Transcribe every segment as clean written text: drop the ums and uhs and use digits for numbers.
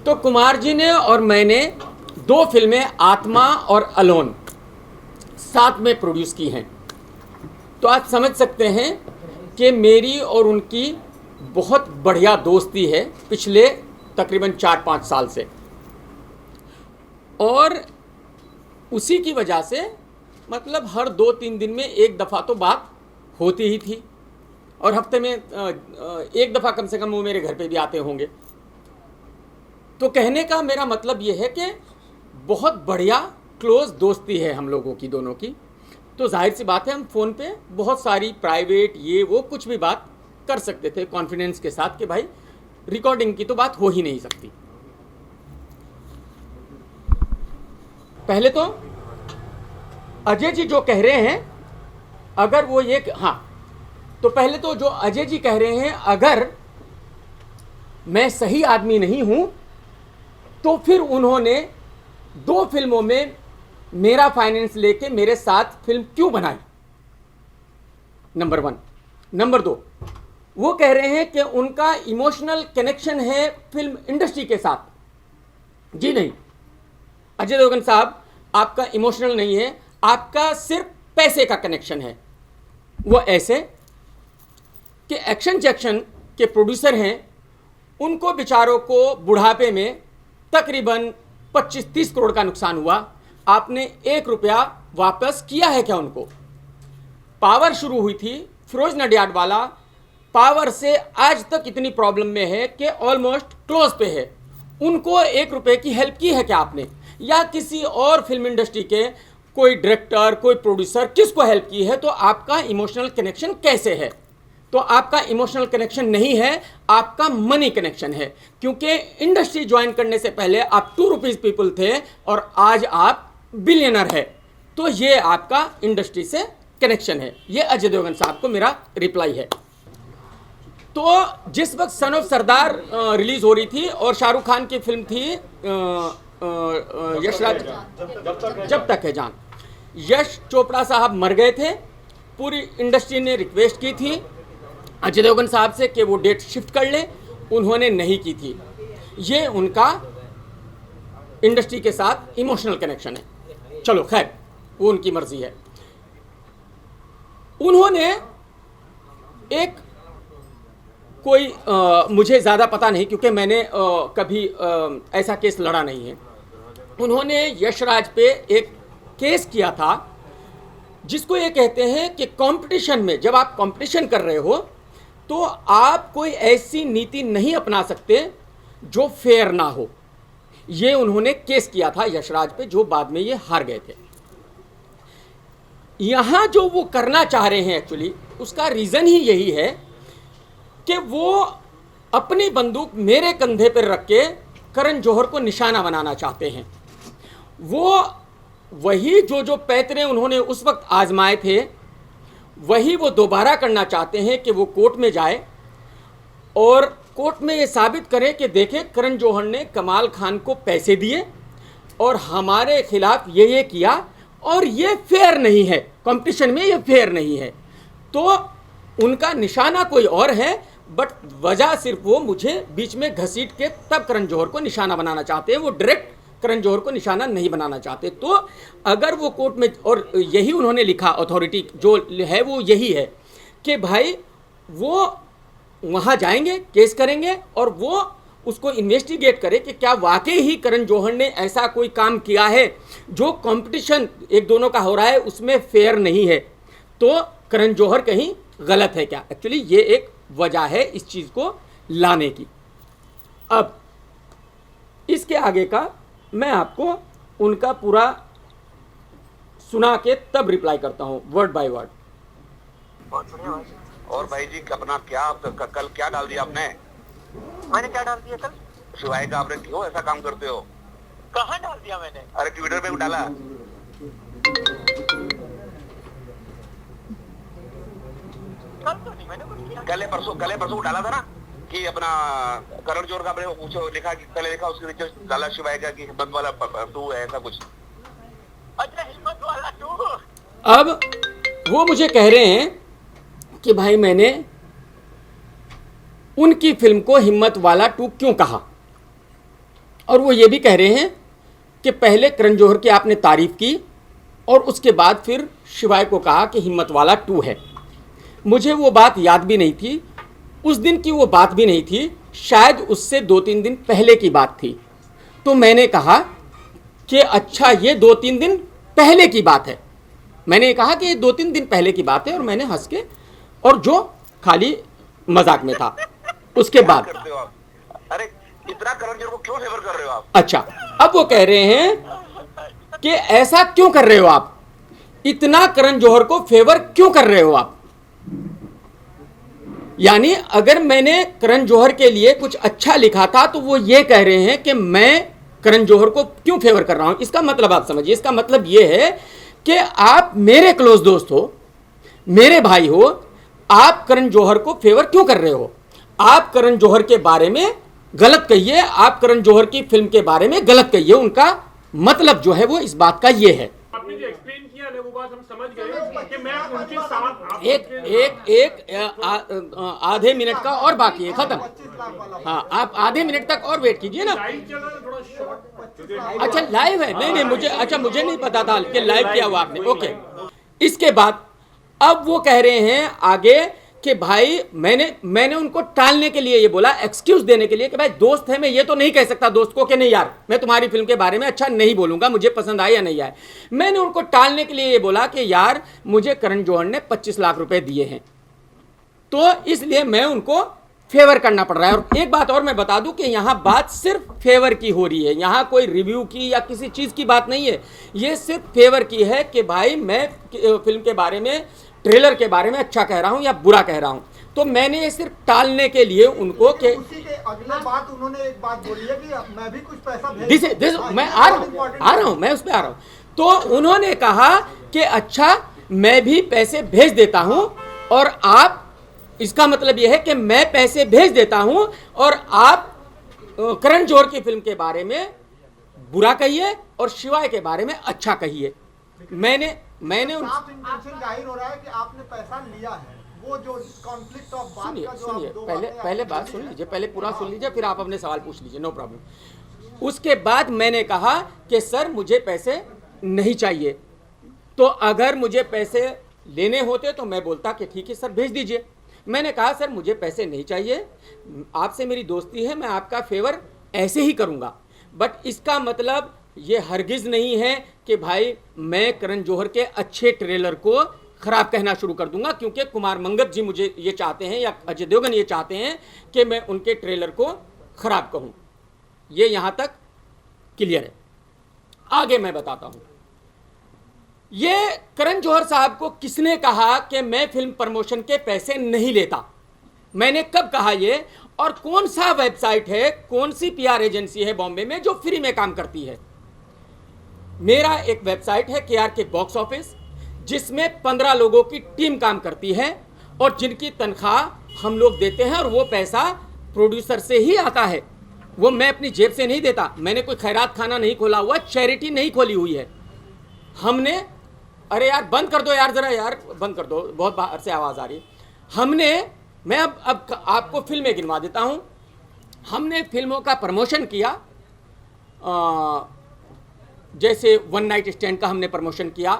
तो कुमार जी ने और मैंने 2 फिल्में आत्मा और अलोन साथ में प्रोड्यूस की हैं। तो आप समझ सकते हैं कि मेरी और उनकी बहुत बढ़िया दोस्ती है पिछले तकरीबन 4-5 साल से, और उसी की वजह से मतलब हर 2-3 दिन में एक दफ़ा तो बात होती ही थी, और हफ्ते में एक दफ़ा कम से कम वो मेरे घर पे भी आते होंगे। तो कहने का मेरा मतलब ये है कि बहुत बढ़िया क्लोज दोस्ती है हम लोगों की दोनों की। तो जाहिर सी बात है हम फ़ोन पे बहुत सारी प्राइवेट ये वो कुछ भी बात कर सकते थे कॉन्फिडेंस के साथ कि भाई रिकॉर्डिंग की तो बात हो ही नहीं सकती। पहले तो अजय जी जो कह रहे हैं, अगर वो ये तो पहले तो जो अजय जी कह रहे हैं अगर मैं सही आदमी नहीं हूं तो फिर उन्होंने 2 फिल्मों में मेरा फाइनेंस लेके मेरे साथ फिल्म क्यों बनाई, नंबर 1। नंबर 2, वो कह रहे हैं कि उनका इमोशनल कनेक्शन है फिल्म इंडस्ट्री के साथ। जी नहीं अजय देवगन साहब, आपका इमोशनल नहीं है, आपका सिर्फ पैसे का कनेक्शन है। वो ऐसे कि एक्शन जैक्शन के प्रोड्यूसर हैं, उनको बेचारों को बुढ़ापे में तकरीबन 25-30 करोड़ का नुकसान हुआ, आपने 1 रुपया वापस किया है क्या उनको? पावर शुरू हुई थी, फिरोज नडियाड वाला पावर से आज तक इतनी प्रॉब्लम में है कि ऑलमोस्ट क्लोज पे है, उनको 1 रुपये की हेल्प की है क्या आपने? या किसी और फिल्म इंडस्ट्री के कोई डायरेक्टर कोई प्रोड्यूसर किसको हेल्प की है? तो आपका इमोशनल कनेक्शन कैसे है? तो आपका इमोशनल कनेक्शन नहीं है, आपका मनी कनेक्शन है, क्योंकि इंडस्ट्री ज्वाइन करने से पहले आप 2 रुपीज़ पीपल थे और आज आप बिलियनर है। तो ये आपका इंडस्ट्री से कनेक्शन है। ये अजय देवगन साहब को मेरा रिप्लाई है। तो जिस वक्त सन ऑफ सरदार रिलीज हो रही थी और शाहरुख खान की फिल्म थी यशराज जब तक है जान, यश चोपड़ा साहब मर गए थे, पूरी इंडस्ट्री ने रिक्वेस्ट की थी अजय देवगन साहब से कि वो डेट शिफ्ट कर लें, उन्होंने नहीं की थी। ये उनका इंडस्ट्री के साथ इमोशनल कनेक्शन है। चलो खैर, वो उनकी मर्जी है। उन्होंने एक कोई मुझे ज़्यादा पता नहीं क्योंकि मैंने कभी ऐसा केस लड़ा नहीं है। उन्होंने यशराज पे एक केस किया था जिसको ये कहते हैं कि कंपटीशन में जब आप कंपटीशन कर रहे हो तो आप कोई ऐसी नीति नहीं अपना सकते जो फेयर ना हो। ये उन्होंने केस किया था यशराज पे, जो बाद में ये हार गए थे। यहाँ जो वो करना चाह रहे हैं एक्चुअली उसका रीज़न ही यही है कि वो अपनी बंदूक मेरे कंधे पर रख के करण जौहर को निशाना बनाना चाहते हैं। वो वही जो पैतरे उन्होंने उस वक्त आजमाए थे वही वो दोबारा करना चाहते हैं कि वो कोर्ट में जाए और कोर्ट में ये साबित करें कि देखें करण जौहर ने कमाल खान को पैसे दिए और हमारे खिलाफ ये किया और ये फेयर नहीं है, कंपटीशन में ये फेयर नहीं है। तो उनका निशाना कोई और है, बट वजह सिर्फ वो मुझे बीच में घसीट के तब करण जौहर को निशाना बनाना चाहते हैं, वो डायरेक्ट करण जौहर को निशाना नहीं बनाना चाहते। तो अगर वो कोर्ट में, और यही उन्होंने लिखा, अथॉरिटी जो है वो यही है कि भाई वो वहाँ जाएंगे, केस करेंगे और वो उसको इन्वेस्टिगेट करे कि क्या वाकई ही करण जौहर ने ऐसा कोई काम किया है जो कंपटीशन एक दोनों का हो रहा है उसमें फेयर नहीं है, तो करण जौहर कहीं गलत है क्या। एक्चुअली ये एक वजह है इस चीज़ को लाने की। अब इसके आगे का मैं आपको उनका पूरा सुना के तब रिप्लाई करता हूँ वर्ड बाय वर्ड। और भाई जी अपना क्या कल क्या डाल दिया आपने? मैंने क्या डाल दिया कल? शिवाय का आपने क्यों ऐसा काम करते हो? कहाँ डाल दिया मैंने? अरे ट्विटर पे भी डाला। कल तो नहीं मैंने कुछ किया। कल परसों डाला था ना कि अपना करण जौहर का आपने कुछ लिखा, पहले लिखा उसके नीचे डाला शिवाय का कि हिम्मत वाला 2 है, ऐसा कुछ। अच्छा, हिम्मत वाला 2। अब वो मुझे कह रहे हैं कि भाई मैंने उनकी फिल्म को हिम्मत वाला 2 क्यों कहा। और वो ये भी कह रहे हैं कि पहले करण जौहर की आपने तारीफ की और उसके बाद फिर शिवाय को कहा कि हिम्मतवाला 2 है। मुझे वो बात याद भी नहीं थी, उस दिन की वो बात भी नहीं थी, शायद उससे 2-3 दिन पहले की बात थी। तो मैंने कहा कि अच्छा ये 2-3 दिन पहले की बात है। मैंने कहा कि ये 2-3 दिन पहले की बात है और मैंने हंस के, और जो खाली मजाक में था। उसके बाद करते हो आप? अरे इतना करण जौहर को क्यों फेवर कर रहे हो आप? अच्छा, अब वो कह रहे हैं कि ऐसा क्यों कर रहे हो आप, इतना करण जौहर को फेवर क्यों कर रहे हो आप। यानी अगर मैंने करण जौहर के लिए कुछ अच्छा लिखा था तो वो ये कह रहे हैं कि मैं करण जौहर को क्यों फेवर कर रहा हूं। इसका मतलब आप समझिए, इसका मतलब ये है कि आप मेरे क्लोज दोस्त हो, मेरे भाई हो, आप करण जौहर को फेवर क्यों कर रहे हो। आप करण जौहर के बारे में गलत कहिए, आप करण जौहर की फिल्म के बारे में गलत कहिए। उनका मतलब जो है वो इस बात का ये है। आपने जो एक्सप्लेन किया ना वो बात हम समझ गए कि मैं उनके साथ एक आधे मिनट का और बाकी है, खत्म। हाँ, आप आधे मिनट तक और वेट कीजिए ना। लाइव चल रहा है थोड़ा शॉर्ट। अच्छा लाइव है? नहीं मुझे, अच्छा मुझे नहीं पता था कि लाइव किया हुआ आपने। ओके, इसके बाद अब वो कह रहे हैं आगे कि भाई मैंने उनको टालने के लिए ये बोला, एक्सक्यूज देने के लिए कि भाई दोस्त है, मैं ये तो नहीं कह सकता दोस्त को कि नहीं यार मैं तुम्हारी फिल्म के बारे में अच्छा नहीं बोलूंगा, मुझे पसंद आए या नहीं आए। मैंने उनको टालने के लिए ये बोला कि यार मुझे करण जौहर ने 25 लाख रुपए दिए हैं, तो इसलिए मैं उनको फेवर करना पड़ रहा है। और एक बात और मैं बता दूं कि यहां बात सिर्फ फेवर की हो रही है, यहां कोई रिव्यू की या किसी चीज की बात नहीं है, ये सिर्फ फेवर की है कि भाई मैं फिल्म के बारे में, ट्रेलर के बारे में अच्छा कह रहा हूं या बुरा कह रहा हूं। तो मैंने ये सिर्फ टालने के लिए उनको कि उसी के अगले बात उन्होंने एक बात बोली है कि मैं भी कुछ पैसा भेज मैं आ रहा हूं, मैं उस पर आ रहा हूं। तो उन्होंने कहा कि अच्छा मैं भी पैसे भेज देता हूं, और आप, इसका मतलब यह है कि मैं पैसे भेज देता हूं और आप करण जौहर की फिल्म के बारे में बुरा कहिए और शिवाय के बारे में अच्छा कहिए। मैंने उन साफ इंटेंशन जाहिर हो रहा है कि आपने पैसा लिया है। वो जो कॉन्फ्लिक्ट ऑफ बात सुनिए का जो सुनिए आप दो पहले बातें पहले आपने बात बोली सुन हैं। लीजिए, पहले पूरा सुन लीजिए, फिर आप अपने सवाल पूछ लीजिए, नो प्रॉब्लम। उसके बाद मैंने कहा कि सर मुझे पैसे नहीं चाहिए, तो अगर मुझे पैसे लेने होते तो मैं बोलता कि ठीक है सर भेज दीजिए। मैंने कहा सर मुझे पैसे नहीं चाहिए, आपसे मेरी दोस्ती है, मैं आपका फेवर ऐसे ही करूंगा, बट इसका मतलब ये हरगिज़ नहीं है कि भाई मैं करण जौहर के अच्छे ट्रेलर को खराब कहना शुरू कर दूंगा, क्योंकि कुमार मंगत जी मुझे ये चाहते हैं या अजय देवगन ये चाहते हैं कि मैं उनके ट्रेलर को खराब कहूं। ये यहां तक क्लियर है। आगे मैं बताता हूं, ये करण जौहर साहब को किसने कहा कि मैं फिल्म प्रमोशन के पैसे नहीं लेता, मैंने कब कहा ये, और कौन सा वेबसाइट है, कौन सी पीआर एजेंसी है बॉम्बे में जो फ्री में काम करती है। मेरा एक वेबसाइट है KRK बॉक्स ऑफिस, जिसमें 15 लोगों की टीम काम करती है और जिनकी तनख्वाह हम लोग देते हैं, और वो पैसा प्रोड्यूसर से ही आता है, वो मैं अपनी जेब से नहीं देता। मैंने कोई खैरात खाना नहीं खोला हुआ, चैरिटी नहीं खोली हुई है हमने। अरे यार बंद कर दो यार, जरा यार बंद कर दो, बहुत बाहर से आवाज़ आ रही है। मैं अब आपको फिल्में गिनवा देता हूँ। हमने फिल्मों का प्रमोशन किया, जैसे वन नाइट स्टैंड का हमने प्रमोशन किया,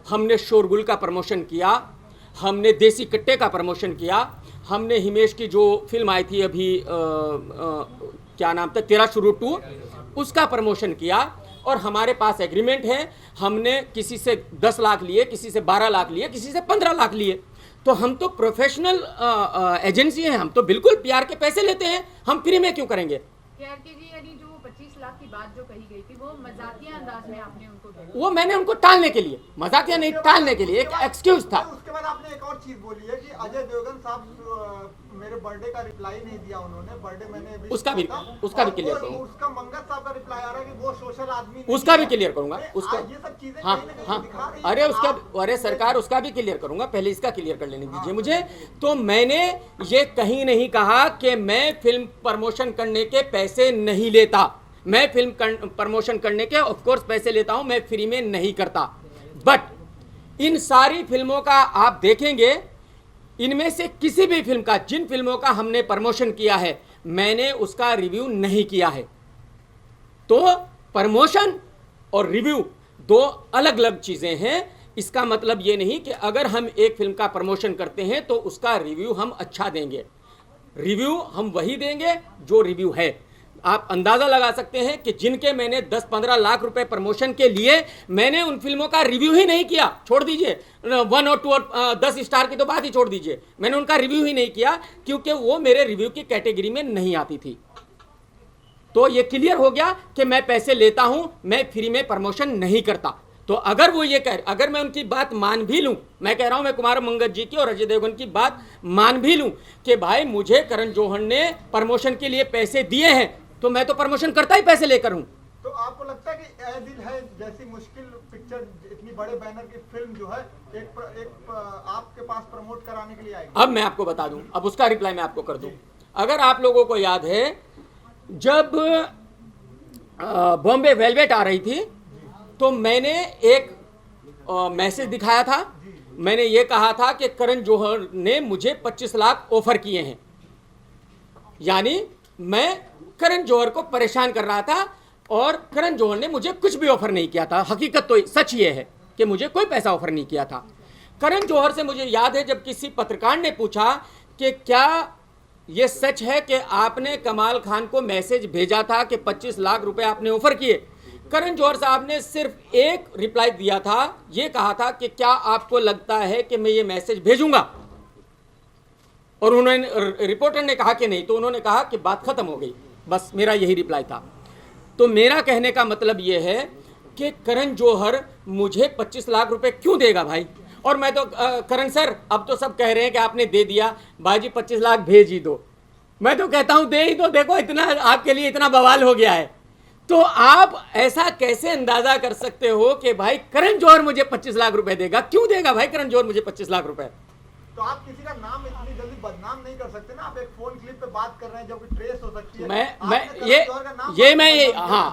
हमने शोरगुल का प्रमोशन किया, हमने देसी कट्टे का प्रमोशन किया, हमने हिमेश की जो फिल्म आई थी अभी क्या नाम था, तेरा शुरू 2, उसका प्रमोशन किया। और हमारे पास एग्रीमेंट है, हमने किसी से 10 लाख लिए, किसी से 12 लाख लिए, किसी से 15 लाख लिए। तो हम तो प्रोफेशनल एजेंसी हैं, हम तो बिल्कुल पीआर के पैसे लेते हैं, हम फ्री में क्यों करेंगे। KRK जी, यानी जो 25 लाख की बात जो कही गई थी वो मजाकिया अंदाज में आपने उनको बोला। वो मैंने उनको टालने के लिए, मजाकिया नहीं, टालने के लिए एक एक्सक्यूज था। उसके बाद आपने एक और चीज बोली है कि अजय देवगन साहब मेरे बर्थडे का रिप्लाई नहीं दिया उन्होंने, बर्थडे मैंने wish उसका भी- किया था, उसका भी और clear वो- करूंगा। उसका मंगत साहब का रिप्लाई आ रहा है कि वो सोशल आदमी नहीं उसका भी है। क्लियर करूंगा, उसका, ये सब चीजें हाँ कहीं ना कहीं हाँ, दिखा रही हैं अरे कि उसका, आप- अरे सरकार उसका भी क्लियर करूंगा, पहले इसका क्लियर कर लेने दीजिए मुझे। तो मैंने ये कहीं नहीं कहा कि मैं फिल्म प्रमोशन करने के पैसे नहीं लेता, मैं फिल्म प्रमोशन करने के ऑफ कोर्स पैसे लेता हूं, मैं फ्री में नहीं करता। बट इन सारी फिल्मों का आप देखेंगे, इनमें से किसी भी फिल्म का, जिन फिल्मों का हमने प्रमोशन किया है, मैंने उसका रिव्यू नहीं किया है। तो प्रमोशन और रिव्यू दो अलग अलग चीज़ें हैं। इसका मतलब ये नहीं कि अगर हम एक फिल्म का प्रमोशन करते हैं तो उसका रिव्यू हम अच्छा देंगे। रिव्यू हम वही देंगे जो रिव्यू है। आप अंदाज़ा लगा सकते हैं कि जिनके मैंने 10-15 लाख रुपए प्रमोशन के लिए, मैंने उन फिल्मों का रिव्यू ही नहीं किया। छोड़ दीजिए 1 और 2 और 10 स्टार की तो बात ही छोड़ दीजिए, मैंने उनका रिव्यू ही नहीं किया क्योंकि वो मेरे रिव्यू की कैटेगरी में नहीं आती थी। तो ये क्लियर हो गया कि मैं पैसे लेता हूं, मैं फ्री में प्रमोशन नहीं करता। तो अगर वो ये अगर मैं उनकी बात मान भी लूं, मैं कह रहा हूं मैं कुमार मंगत जी की और अजय देवगन की बात मान भी लूं कि भाई मुझे करण जौहर ने प्रमोशन के लिए पैसे दिए हैं, तो मैं तो प्रमोशन करता ही पैसे लेकर हूं। तो आपको लगता है कि ए दिल है जैसी मुश्किल पिक्चर, इतनी बड़े बैनर की फिल्म जो है एक आपके पास प्रमोट कराने के लिए आएगी? अब मैं आपको बता दूं, अब उसका रिप्लाई मैं आपको कर दूं। अगर आप लोगों को याद है, जब बॉम्बे वेलवेट आ रही थी तो मैंने एक मैसेज दिखाया था। मैंने ये कहा था कि करण जौहर ने मुझे 25 लाख ऑफर किए हैं, यानी मैं करण जौहर को परेशान कर रहा था और करण जौहर ने मुझे कुछ भी ऑफर नहीं किया था। हकीकत तो सच ये है कि मुझे कोई पैसा ऑफर नहीं किया था। करण जौहर से मुझे याद है जब किसी पत्रकार ने पूछा कि क्या ये सच है कि आपने कमाल खान को मैसेज भेजा था कि 25 लाख रुपए आपने ऑफर किए, करण जौहर साहब ने सिर्फ एक रिप्लाई दिया था, ये कहा था कि क्या आपको लगता है कि मैं ये मैसेज भेजूंगा? और उन्होंने, रिपोर्टर ने कहा कि नहीं, तो उन्होंने कहा कि बात खत्म हो गई। बस मेरा यही रिप्लाई था। तो मेरा कहने का मतलब ये है कि करण जौहर मुझे 25 लाख रुपए क्यों देगा भाई? और मैं तो करण सर, अब तो सब कह रहे हैं कि आपने दे दिया, भाई 25 लाख भेज ही दो। मैं तो कहता हूं दे ही दो, देखो इतना आपके लिए इतना बवाल हो गया है। तो आप ऐसा कैसे अंदाजा कर सकते हो कि भाई करण जौहर मुझे 25 लाख रुपए देगा? क्यों देगा भाई करण जौहर मुझे 25 लाख रुपए? तो आप किसी का नाम इतनी जल्दी बदनाम नहीं कर सकते ना। आप एक फोन क्लिप पे बात कर रहे हैं जो कि ट्रेस हो सकती है।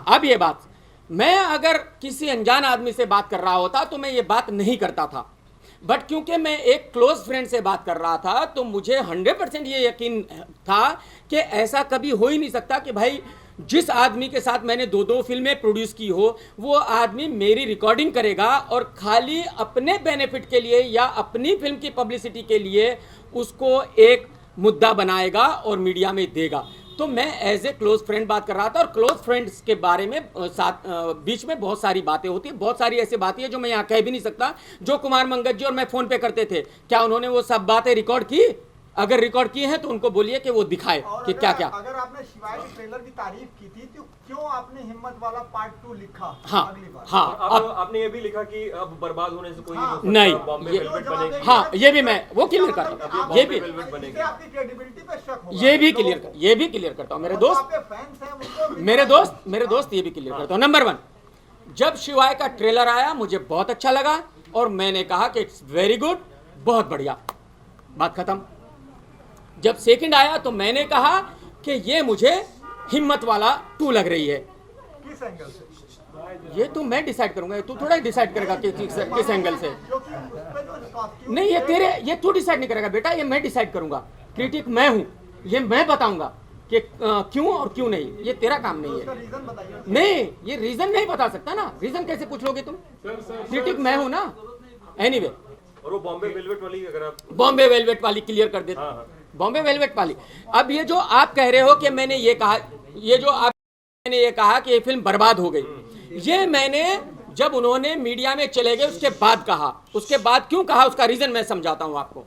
अब ये बात, मैं अगर किसी अनजान आदमी से बात कर रहा होता तो मैं ये बात नहीं करता था, बट क्योंकि मैं एक क्लोज फ्रेंड से बात कर रहा था तो मुझे 100% ये यकीन था कि ऐसा कभी हो ही नहीं सकता कि भाई जिस आदमी के साथ मैंने 2-2 फिल्में प्रोड्यूस की हो, वो आदमी मेरी रिकॉर्डिंग करेगा और खाली अपने बेनिफिट के लिए या अपनी फिल्म की पब्लिसिटी के लिए उसको एक मुद्दा बनाएगा और मीडिया में देगा। तो मैं एज ए क्लोज फ्रेंड बात कर रहा था, और क्लोज फ्रेंड्स के बारे में बीच में बहुत सारी बातें होती हैं, बहुत सारी ऐसी बातें हैं जो मैं यहाँ कह भी नहीं सकता, जो कुमार मंगत जी और मैं फ़ोन पे करते थे। क्या उन्होंने वो सब बातें रिकॉर्ड की? अगर रिकॉर्ड की हैं तो उनको बोलिए कि वो दिखाए कि क्या क्या। अगर आपने शिवाय के ट्रेलर की तारीफ की थी तो क्यों आपने हिम्मत वाला पार्ट 2 लिखा? हाँ अगली बार हाँ, अब आपने ये भी लिखा कि अब बर्बाद होने से कोई नहीं, बॉम्बे ये- वेलवेट बनेगी। हाँ, ये भी मैं वो क्लियर करता हूँ, ये भी आपकी क्रेडिबिलिटी पे शक होगा। ये भी क्लियर करता हूँ। मेरे दोस्त आपके फैंस हैं उनको मेरे दोस्त ये भी क्लियर करता हूँ। नंबर 1, जब शिवाय का ट्रेलर आया मुझे बहुत अच्छा लगा और मैंने कहा कि इट्स वेरी गुड, बहुत बढ़िया, बात खत्म। जब सेकंड आया तो मैंने कहा कि ये मुझे हिम्मत वाला 2 लग रही है। किस एंगल से? ये तो मैं डिसाइड करूंगा, तू थोड़ा डिसाइड करेगा कि किस एंगल से। क्योंकि उस पे जो costume नहीं, ये तू डिसाइड नहीं करेगा बेटा, ये मैं डिसाइड करूंगा। क्रिटिक मैं हूं, ये मैं बताऊंगा कि क्यों और क्यों नहीं, ये तेरा काम नहीं उसका है। रीजन बताइए। नहीं, ये रीजन नहीं बता सकता ना, रीजन कैसे पूछ लोगे तुम? क्रिटिक मैं हूं ना। एनीवे, और वो बॉम्बे वेलवेट वाली अगर आप बॉम्बे वेलवेट वाली क्लियर कर देते। हाँ। बॉम्बे वेलवेट वाली। अब ये जो आप कह रहे हो कि मैंने ये कहा, मैंने ये कहा कि ये फिल्म बर्बाद हो गई, ये मैंने जब उन्होंने मीडिया में चले गए उसके बाद कहा। उसके बाद क्यों कहा उसका रीजन मैं समझाता हूं आपको।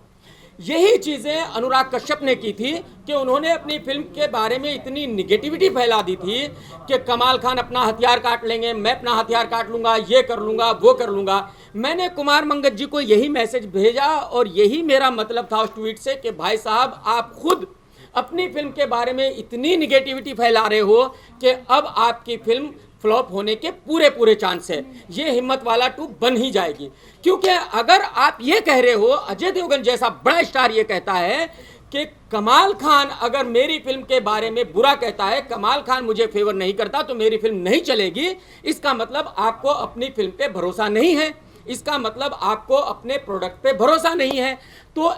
यही चीजें अनुराग कश्यप ने की थी कि उन्होंने अपनी फिल्म के बारे में इतनी निगेटिविटी फैला दी थी कि कमाल खान अपना हथियार काट लेंगे, मैं अपना हथियार काट लूंगा, ये कर लूंगा, वो कर लूंगा। मैंने कुमार मंगत जी को यही मैसेज भेजा और यही मेरा मतलब था उस ट्वीट से कि भाई साहब, आप खुद अपनी फिल्म के बारे में इतनी निगेटिविटी फैला रहे हो कि अब आपकी फिल्म फ्लॉप होने के पूरे चांस है। ये हिम्मत वाला 2 बन ही जाएगी, क्योंकि अगर आप ये कह रहे हो, अजय देवगन जैसा बड़ा स्टार ये कहता है कि कमाल खान अगर मेरी फिल्म के बारे में बुरा कहता है, कमाल खान मुझे फेवर नहीं करता तो मेरी फिल्म नहीं चलेगी, इसका मतलब आपको अपनी फिल्म पे भरोसा नहीं है, इसका मतलब आपको अपने प्रोडक्ट पे भरोसा नहीं है। तो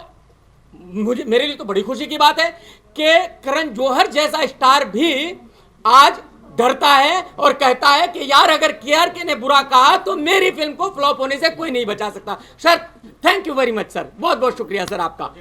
मेरे लिए तो बड़ी खुशी की बात है कि करण जौहर जैसा स्टार भी आज डरता है और कहता है कि यार अगर केआरके ने बुरा कहा तो मेरी फिल्म को फ्लॉप होने से कोई नहीं बचा सकता। Sir thank you very much sir, बहुत बहुत शुक्रिया सर आपका।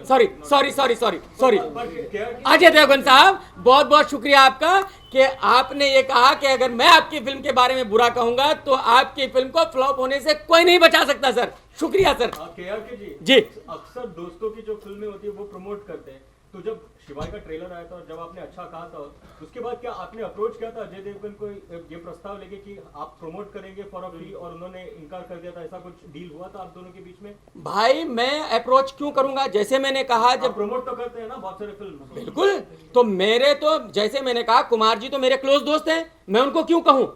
Sorry sorry sorry sorry sorry Ajay Devgan साहब, बहुत बहुत शुक्रिया आपका कि आपने ये कहा कि अगर मैं आपकी फिल्म के बारे में बुरा कहूंगा तो आपकी फिल्म को फ्लॉप होने से कोई नहीं बचा सकता। सर शुक्रिया सर। केआरके जी अक्सर दोस्तों की जो फिल्में होती है वो प्रमोट करते हैं, तो जब शिवाय का ट्रेलर आया था और जब आपने अच्छा कहा था उसके बाद क्या आपने अप्रोच किया था अजय देवगन को ये प्रस्ताव लेके कि आप प्रमोट करेंगे फॉर अ फी, और उन्होंने इनकार कर दिया था? ऐसा कुछ डील हुआ था आप दोनों के बीच में? भाई मैं अप्रोच क्यों करूंगा, जैसे मैंने कहा जब प्रमोट तो करते हैं ना बहुत सारे फिल्म। बिल्कुल, तो मेरे तो जैसे मैंने कहा कुमार जी तो मेरे क्लोज दोस्त हैं, मैं उनको क्यों कहूं?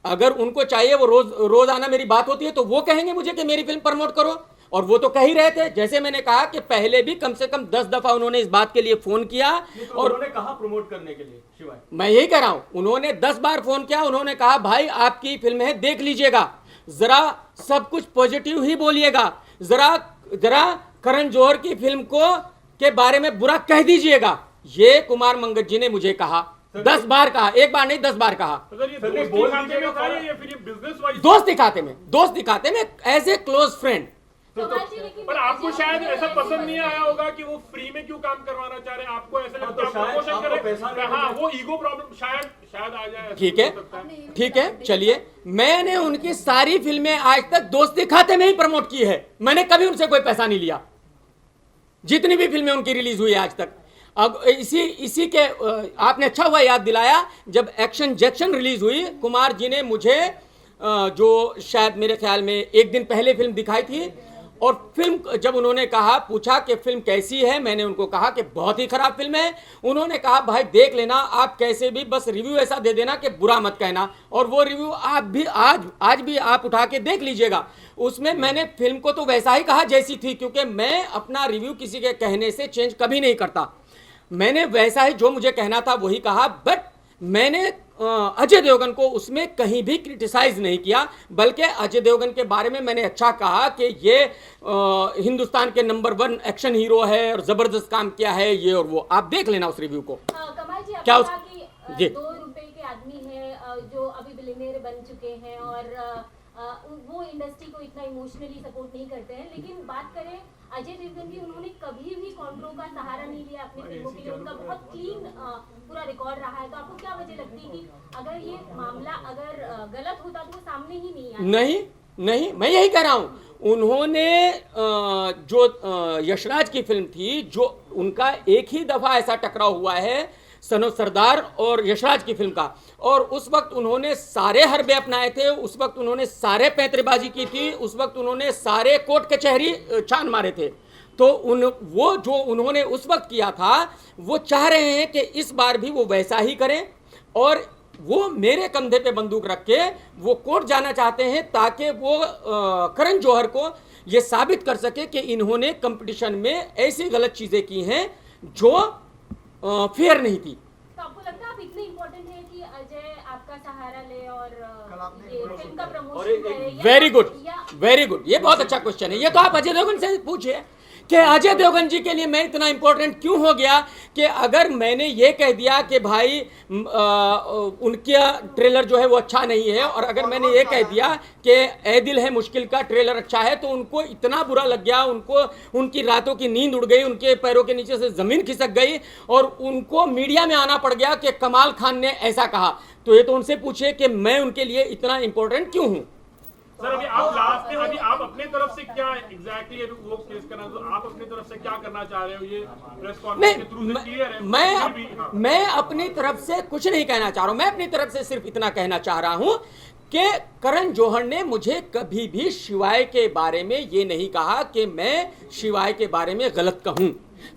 अगर उनको चाहिए वो रोज आना मेरी बात होती है तो वो कहेंगे मुझे कि मेरी फिल्म प्रमोट करो, और वो तो कह ही रहे थे। जैसे मैंने कहा कि पहले भी कम से कम 10 दफा उन्होंने इस बात के लिए फोन किया, तो और उन्होंने कहा प्रमोट करने के लिए शिवाय? मैं यही कह रहा हूं, उन्होंने 10 बार फोन किया, उन्होंने कहा भाई आपकी फिल्म है देख लीजिएगा, जरा सब कुछ पॉजिटिव ही बोलिएगा, जरा जरा करण जौहर की फिल्म को के बारे में बुरा कह दीजिएगा। ये कुमार मंगत जी ने मुझे कहा, 10 बार कहा, एक बार नहीं 10 बार कहा। अगर ये दोस्ती खाते में था या फिर ये बिजनेस वाइज? दोस्त दिखाते में एज ए क्लोज फ्रेंड। पर आपको शायद ऐसा पसंद नहीं आया होगा कि वो फ्री में क्यों काम करवाना चाह रहे हैं, आपको ऐसा लगता है प्रमोशन करें। हाँ, वो ईगो प्रॉब्लम शायद आ जाए। ठीक है चलिए, मैंने उनकी सारी फिल्में आज तक दोस्ती खाते में ही प्रमोट की है, मैंने कभी उनसे कोई पैसा नहीं लिया, जितनी भी फिल्में उनकी रिलीज हुई आज तक। अब इसी के आपने अच्छा हुआ याद दिलाया, जब एक्शन जैक्शन रिलीज हुई, कुमार जी ने मुझे जो शायद मेरे ख्याल में एक दिन पहले फिल्म दिखाई थी, और फिल्म जब उन्होंने कहा, पूछा कि फिल्म कैसी है, मैंने उनको कहा कि बहुत ही खराब फिल्म है। उन्होंने कहा भाई देख लेना, आप कैसे भी बस रिव्यू ऐसा दे देना कि बुरा मत कहना, और वो रिव्यू आप भी आज भी आप उठा के देख लीजिएगा। उसमें मैंने फिल्म को तो वैसा ही कहा जैसी थी, क्योंकि मैं अपना रिव्यू किसी के कहने से चेंज कभी नहीं करता, मैंने वैसा ही जो मुझे कहना था वही कहा। बट मैंने अजय देवगन को उसमें कहीं भी क्रिटिसाइज नहीं किया, बल्कि अजय देवगन के बारे में मैंने अच्छा कहा कि ये हिंदुस्तान के नंबर 1 एक्शन हीरो है और जबरदस्त काम किया है, ये और वो, आप देख लेना उस रिव्यू को। कमाल जी, क्या कहा कि 2 रुपए के आदमी हैं जो अभी बिलियनियर बन चुके हैं और वो इंडस्ट्री को इतना इमोशनली सपोर्ट नहीं करते हैं, लेकिन बात करें अजय देवगन की, उन्होंने कभी भी कॉन्ट्रो का सहारा नहीं लिया अपनी फिल्मों के लिए, उनका बहुत क्लीन पूरा रिकॉर्ड रहा है। तो आपको क्या वजह लगती है कि अगर ये मामला अगर गलत होता तो वो सामने ही नहीं आता? नहीं, मैं यही कह रहा हूं, उन्होंने जो यशराज की फिल्म थी, जो उनका एक ही दफा ऐसा टकराव हुआ है सन ऑफ सरदार और यशराज की फिल्म का, और उस वक्त उन्होंने सारे हरबे अपनाए थे, उस वक्त उन्होंने सारे पैंतरेबाजी की थी, उस वक्त उन्होंने सारे कोर्ट कचहरी छान मारे थे। तो वो जो उन्होंने उस वक्त किया था, वो चाह रहे हैं कि इस बार भी वो वैसा ही करें, और वो मेरे कंधे पे बंदूक रख के वो कोर्ट जाना चाहते हैं, ताकि वो करण जौहर को ये साबित कर सके कि इन्होंने कंपटीशन में ऐसी गलत चीज़ें की हैं जो फेयर नहीं थी। तो आपको लगता है आप इतने इम्पोर्टेंट है कि अजय आपका सहारा ले और ये फिल्म का प्रमोशन करे? वेरी गुड, ये बहुत अच्छा क्वेश्चन है। ये तो आप अजय देवगन से पूछिए कि अजय देवगन जी के लिए मैं इतना इंपॉर्टेंट क्यों हो गया, कि अगर मैंने ये कह दिया कि भाई उनका ट्रेलर जो है वो अच्छा नहीं है, और अगर मैंने ये कह दिया कि ए दिल है मुश्किल का ट्रेलर अच्छा है, तो उनको इतना बुरा लग गया, उनकी रातों की नींद उड़ गई, उनके पैरों के नीचे से ज़मीन खिसक गई, और उनको मीडिया में आना पड़ गया कि कमाल खान ने ऐसा कहा। तो ये तो उनसे पूछिए कि मैं उनके लिए इतना इंपॉर्टेंट क्यों हूँ। सर अभी आप लास्ट में अभी आप अपने तरफ से क्या एग्जैक्टली वो केस करना, तो आप अपनी तरफ से क्या करना चाह रहे हो? ये प्रेस कॉन्फ्रेंस के थ्रू से क्लियर है? मैं अपनी तरफ से कुछ नहीं कहना चाह रहा हूं, मैं अपनी तरफ से सिर्फ इतना कहना चाह रहा हूं कि करण जौहर ने मुझे कभी भी शिवाय के बारे में ये नहीं कहा कि मैं शिवाय के बारे में गलत कहूं।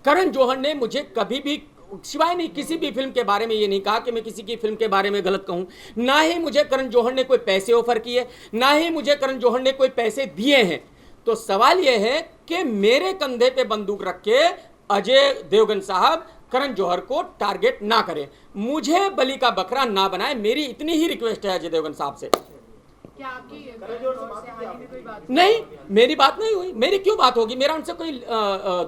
करण जौहर ने मुझे कभी भी शिवाय ने किसी भी फिल्म के बारे में ये नहीं कहा कि मैं किसी की फिल्म के बारे में गलत कहूं। ना ही मुझे करण जौहर ने कोई पैसे ऑफर किए, ना ही मुझे करण जौहर ने कोई पैसे दिए हैं। तो सवाल ये है कि मेरे कंधे पे बंदूक रख के अजय देवगन साहब करण जौहर को टारगेट ना करें, मुझे बलि का बकरा ना बनाए, मेरी इतनी ही रिक्वेस्ट है अजय देवगन साहब से। क्या आपकी करण जौहर से हाल ही में कोई बात नहीं, मेरी बात नहीं हुई। मेरी क्यों बात होगी? मेरा उनसे कोई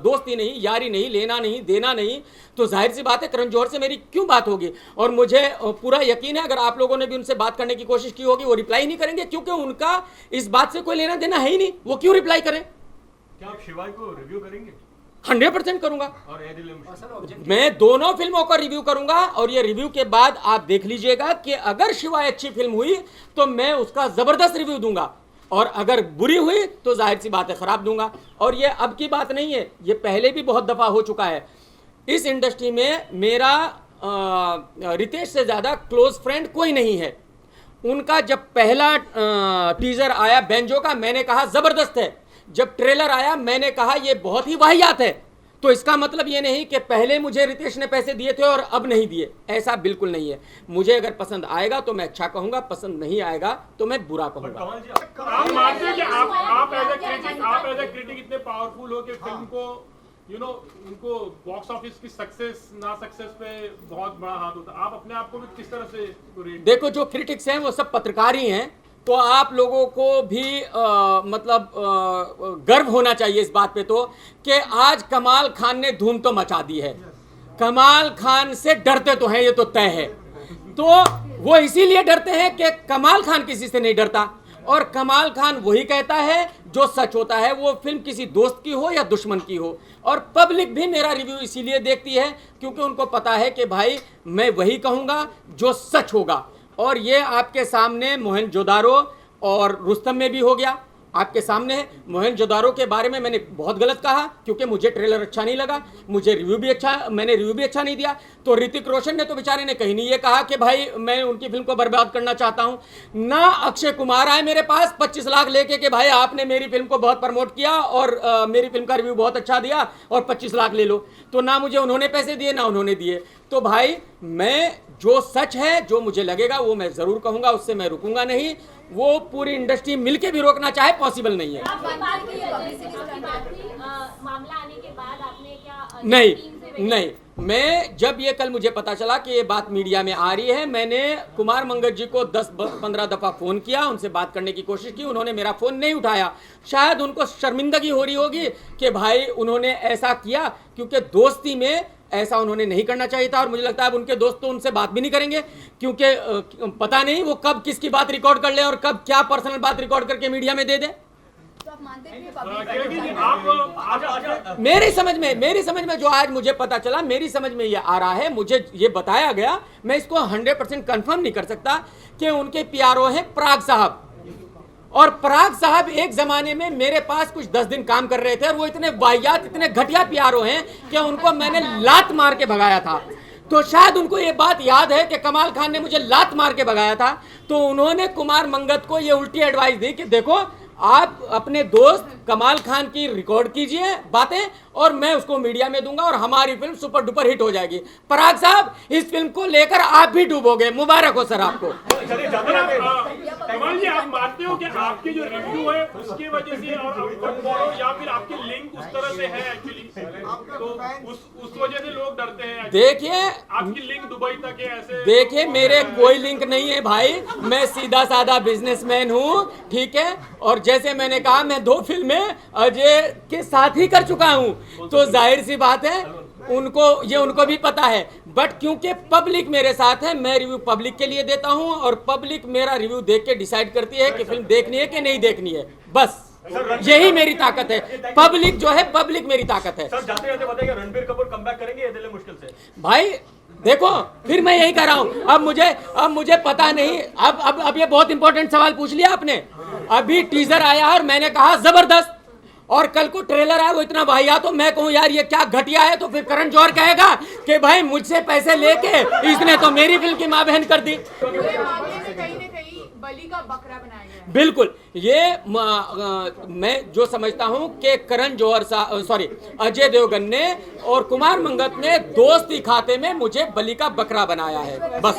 दोस्ती नहीं, यारी नहीं, लेना नहीं, देना नहीं। तो जाहिर सी बात है करण जौहर से मेरी क्यों बात होगी? और मुझे पूरा यकीन है अगर आप लोगों ने भी उनसे बात करने की कोशिश की होगी वो रिप्लाई नहीं करेंगे, क्योंकि उनका इस बात से कोई लेना देना है ही नहीं। वो क्यों रिप्लाई करें? क्या आप शिवाय को रिव्यू करेंगे? 100% करूंगा। और ए दिल है मुश्किल? मैं दोनों फिल्मों का रिव्यू करूंगा और ये रिव्यू के बाद आप देख लीजिएगा कि अगर शिवाय अच्छी फिल्म हुई तो मैं उसका जबरदस्त रिव्यू दूंगा, और अगर बुरी हुई तो जाहिर सी बात है खराब दूंगा। और ये अब की बात नहीं है, ये पहले भी बहुत दफा हो चुका है। इस इंडस्ट्री में मेरा रितेश से ज्यादा क्लोज फ्रेंड कोई नहीं है। उनका जब पहला टीजर आया बेंजो का, मैंने कहा जबरदस्त है। जब ट्रेलर आया मैंने कहा ये बहुत ही वाहियात है। तो इसका मतलब ये नहीं कि पहले मुझे रितेश ने पैसे दिए थे और अब नहीं दिए, ऐसा बिल्कुल नहीं है। मुझे अगर पसंद आएगा तो मैं अच्छा कहूंगा, पसंद नहीं आएगा तो मैं बुरा कहूंगा। कमल जी, आप मानते हैं कि आप एज ए क्रिटिक इतने पावरफुल हो कि फिल्म को उनको बॉक्स ऑफिस की सक्सेस ना सक्सेस पे बहुत बड़ा हाथ होता है। आप अपने आप को भी किस तरह से रेट? देखो, जो क्रिटिक्स हैं वो सब पत्रकार ही हैं, तो आप लोगों को भी गर्व होना चाहिए इस बात पे तो कि आज कमाल खान ने धूम तो मचा दी है। कमाल खान से डरते तो हैं, ये तो तय है। तो वो इसीलिए डरते हैं कि कमाल खान किसी से नहीं डरता, और कमाल खान वही कहता है जो सच होता है, वो फिल्म किसी दोस्त की हो या दुश्मन की हो। और पब्लिक भी मेरा रिव्यू इसीलिए देखती है क्योंकि उनको पता है कि भाई मैं वही कहूँगा जो सच होगा। और ये आपके सामने मोहनजोदारो और रुस्तम में भी हो गया, आपके सामने है। मोहनजोदारो के बारे में मैंने बहुत गलत कहा क्योंकि मुझे ट्रेलर अच्छा नहीं लगा, मैंने रिव्यू भी अच्छा नहीं दिया। तो ऋतिक रोशन ने तो बेचारे ने कहीं नहीं ये कहा कि भाई मैं उनकी फिल्म को बर्बाद करना चाहता हूं। ना अक्षय कुमार आए मेरे पास 25 लाख लेके कि भाई आपने मेरी फिल्म को बहुत प्रमोट किया और मेरी फिल्म का रिव्यू बहुत अच्छा दिया और 25 लाख ले लो। तो ना मुझे उन्होंने पैसे दिए ना उन्होंने दिए। तो भाई मैं जो सच है, जो मुझे लगेगा वो मैं जरूर कहूंगा, उससे मैं रुकूंगा नहीं। वो पूरी इंडस्ट्री मिलके भी रोकना चाहे पॉसिबल नहीं है। आपकी बात की मामला आने के बाद आपने क्या नहीं, मैं जब ये कल मुझे पता चला कि ये बात मीडिया में आ रही है, मैंने कुमार मंगत जी को 10-15 दफ़ा फ़ोन किया, उनसे बात करने की कोशिश की, उन्होंने मेरा फ़ोन नहीं उठाया। शायद उनको शर्मिंदगी हो रही होगी कि भाई उन्होंने ऐसा किया, क्योंकि दोस्ती में ऐसा उन्होंने नहीं करना चाहिए था। और मुझे लगता है अब उनके दोस्त तो उनसे बात भी नहीं करेंगे, क्योंकि पता नहीं वो कब किसकी बात रिकॉर्ड कर ले और कब क्या पर्सनल बात रिकॉर्ड करके मीडिया में दे दे। तो आप मानते हैं मेरी समझ में जो आज मुझे पता चला, मेरी समझ में ये आ रहा है, मुझे ये बताया गया, मैं इसको 100% कंफर्म नहीं कर सकता कि उनके पीआरओ हैं पराग साहब। और पराग साहब एक जमाने में मेरे पास कुछ 10 दिन काम कर रहे थे और वो इतने वाहियात, इतने घटिया पीआरओ हैं कि उनको मैंने लात मार के भगाया था। तो शायद उनको ये बात याद है कि कमाल खान ने मुझे लात मार के भगाया था, तो उन्होंने कुमार मंगत को ये उल्टी एडवाइस दी कि देखो आप अपने दोस्त कमाल खान की रिकॉर्ड कीजिए बातें और मैं उसको मीडिया में दूंगा और हमारी फिल्म सुपर डुपर हिट हो जाएगी। पराग साहब, इस फिल्म को लेकर आप भी डूबोगे, मुबारक हो सर आपको। कमल जी, आप मानते हो कि आपके जो रिव्यू है उसकी वजह से और या फिर आपकी लिंक उस तरह से है एक्चुअली, तो उस वजह से लोग डरते हैं? देखिए, आपकी लिंक दुबई तक है ऐसे? देखिए, मेरे कोई लिंक नहीं है भाई, मैं सीधा साधा बिजनेसमैन हूँ, ठीक है। और जैसे मैंने कहा, मैं 2 फिल्में अजय के साथ ही कर चुका हूँ, तो जाहिर सी बात है उनको भी पता है। बट क्योंकि पब्लिक मेरे साथ है, मैं रिव्यू पब्लिक के लिए देता हूं और पब्लिक मेरा रिव्यू देख के डिसाइड करती है कि फिल्म देखनी है कि नहीं देखनी है। बस यही मेरी ताकत है। पब्लिक जो है, पब्लिक मेरी ताकत है। सर, जाते जाते बताइए, रणबीर कपूर कमबैक करेंगे ये दिल है मुश्किल से? भाई देखो, फिर मैं यही कर रहा हूं। अब मुझे पता नहीं। अब ये बहुत इंपॉर्टेंट सवाल पूछ लिया आपने। अभी टीजर आया और मैंने कहा जबरदस्त, और कल को ट्रेलर आया वो इतना वाहियात, तो मैं कहूँ यार ये क्या घटिया है, तो फिर करण जौहर कहेगा कि भाई मुझसे पैसे लेके इसने तो मेरी फिल्म की मां बहन कर दी। कहीं न कहीं बलि का बकरा बनाया गया है। बिल्कुल, ये मैं जो समझता हूं कि करण जौहर अजय देवगन ने और कुमार मंगत ने दोस्ती खाते में मुझे बलि का बकरा बनाया है, बस।